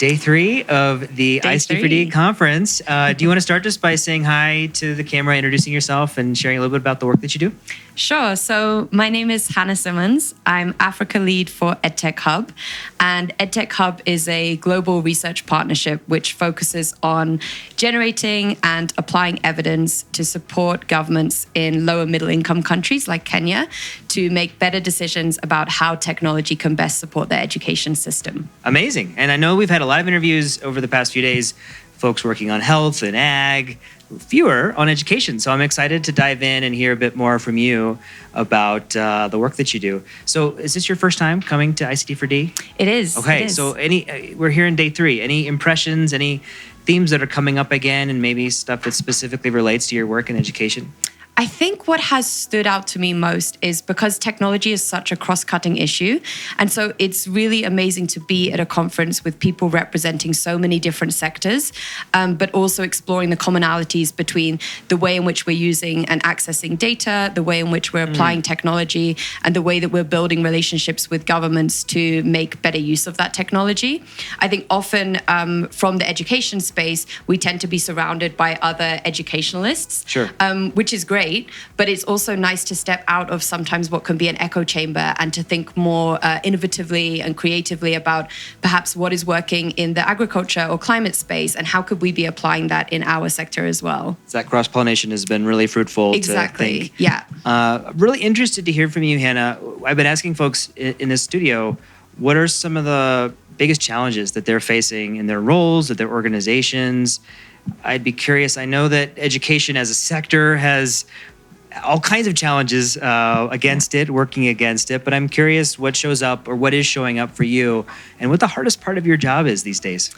Day 3 of the Day ICT4D 3. conference. Do you want to start just by saying hi to the camera, introducing yourself, and sharing a little bit about the work that you do? Sure. So my name is Hannah Simmons. I'm Africa lead for EdTech Hub. And EdTech Hub is a global research partnership which focuses on generating and applying evidence to support governments in lower middle income countries like Kenya to make better decisions about how technology can best support their education system. Amazing. And I know we've had a lot of interviews over the past few days, folks working on health and ag, fewer on education. So I'm excited to dive in and hear a bit more from you about the work that you do. So is this your first time coming to ICT4D? It is. Okay, it is. so we're here in Day 3. Any impressions, any themes that are coming up again, and maybe stuff that specifically relates to your work in education? I think what has stood out to me most is because technology is such a cross-cutting issue. And so it's really amazing to be at a conference with people representing so many different sectors, but also exploring the commonalities between the way in which we're using and accessing data, the way in which we're applying technology, and the way that we're building relationships with governments to make better use of that technology. I think often from the education space, we tend to be surrounded by other educationalists, which is great. But it's also nice to step out of sometimes what can be an echo chamber and to think more innovatively and creatively about perhaps what is working in the agriculture or climate space and how could we be applying that in our sector as well. So that cross-pollination has been really fruitful. Exactly. To think. Yeah. Really interested to hear from you, Hannah. I've been asking folks in this studio, what are some of the biggest challenges that they're facing in their roles, at their organizations? I'd be curious. I know that education as a sector has all kinds of challenges working against it, but I'm curious what shows up or what is showing up for you and what the hardest part of your job is these days.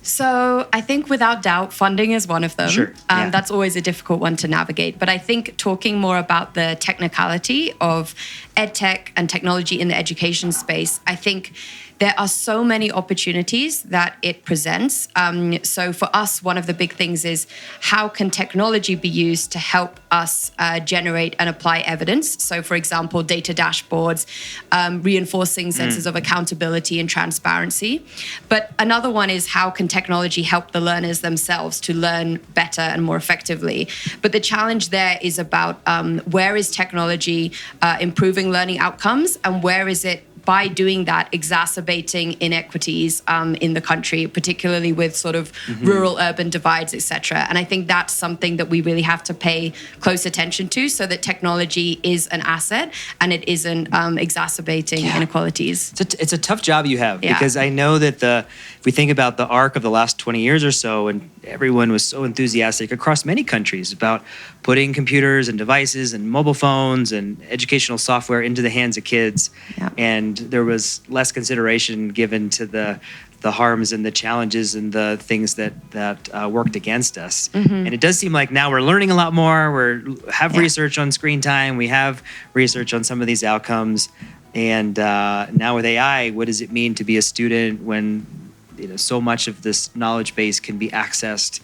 So I think without doubt, funding is one of them. Sure. Yeah. That's always a difficult one to navigate. But I think talking more about the technicality of edtech and technology in the education space, I think there are so many opportunities that it presents. So for us, one of the big things is how can technology be used to help us generate and apply evidence? So for example, data dashboards, reinforcing senses of accountability and transparency. But another one is how can technology help the learners themselves to learn better and more effectively? But the challenge there is about where is technology improving learning outcomes and where is it by doing that, exacerbating inequities in the country, particularly with sort of rural-urban divides, et cetera. And I think that's something that we really have to pay close attention to so that technology is an asset and it isn't exacerbating inequalities. It's a tough job you have because I know that if we think about the arc of the last 20 years or so, and everyone was so enthusiastic across many countries about putting computers and devices and mobile phones and educational software into the hands of kids. And there was less consideration given to the harms and the challenges and the things that worked against us. And it does seem like now we're learning a lot more. We have research on screen time. We have research on some of these outcomes. And now with AI, what does it mean to be a student when so much of this knowledge base can be accessed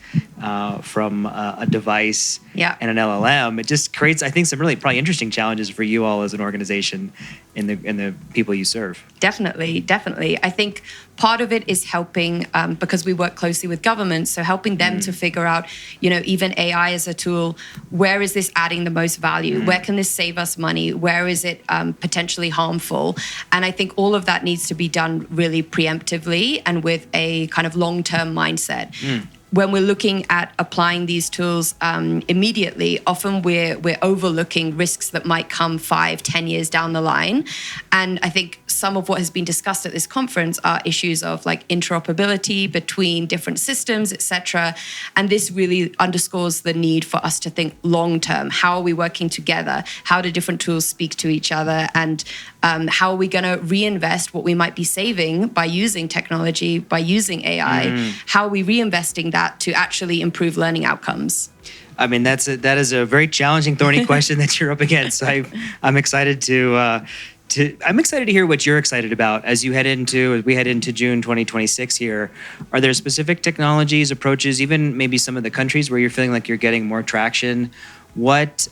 from a device and an LLM? It just creates, I think, some really probably interesting challenges for you all as an organization and the people you serve. Definitely. I think part of it is helping because we work closely with governments, so helping them to figure out, even AI as a tool, where is this adding the most value? Where can this save us money? Where is it potentially harmful? And I think all of that needs to be done really preemptively and with a kind of long-term mindset. When we're looking at applying these tools immediately, often we're overlooking risks that might come 5-10 years down the line. And I think some of what has been discussed at this conference are issues of like interoperability between different systems, et cetera. And this really underscores the need for us to think long term. How are we working together? How do different tools speak to each other? And how are we going to reinvest what we might be saving by using technology, by using AI? How are we reinvesting that to actually improve learning outcomes? I mean, that is a very challenging, thorny question that you're up against. I'm excited to hear what you're excited about as we head into June 2026 here. Are there specific technologies, approaches, even maybe some of the countries where you're feeling like you're getting more traction? What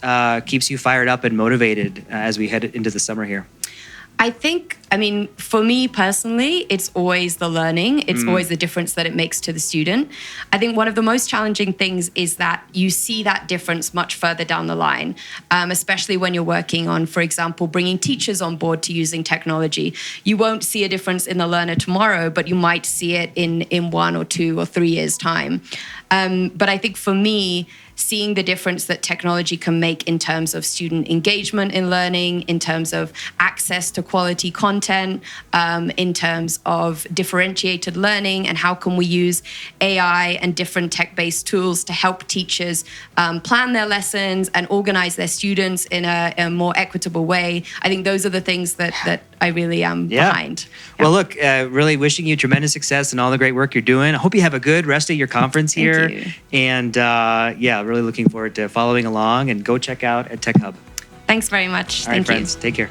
keeps you fired up and motivated as we head into the summer here? I think I mean, for me personally, it's always the learning. It's always the difference that it makes to the student. I think one of the most challenging things is that you see that difference much further down the line, especially when you're working on, for example, bringing teachers on board to using technology. You won't see a difference in the learner tomorrow, but you might see it in 1 or 2 or 3 years' time. But I think for me, seeing the difference that technology can make in terms of student engagement in learning, in terms of access to quality content, in terms of differentiated learning, and how can we use AI and different tech-based tools to help teachers plan their lessons and organize their students in a more equitable way. I think those are the things that I really am behind. Yeah. Well, look, really wishing you tremendous success in all the great work you're doing. I hope you have a good rest of your conference here. Thank you. And really looking forward to following along, and go check out EdTech Hub. Thanks very much. All right, friends, take care.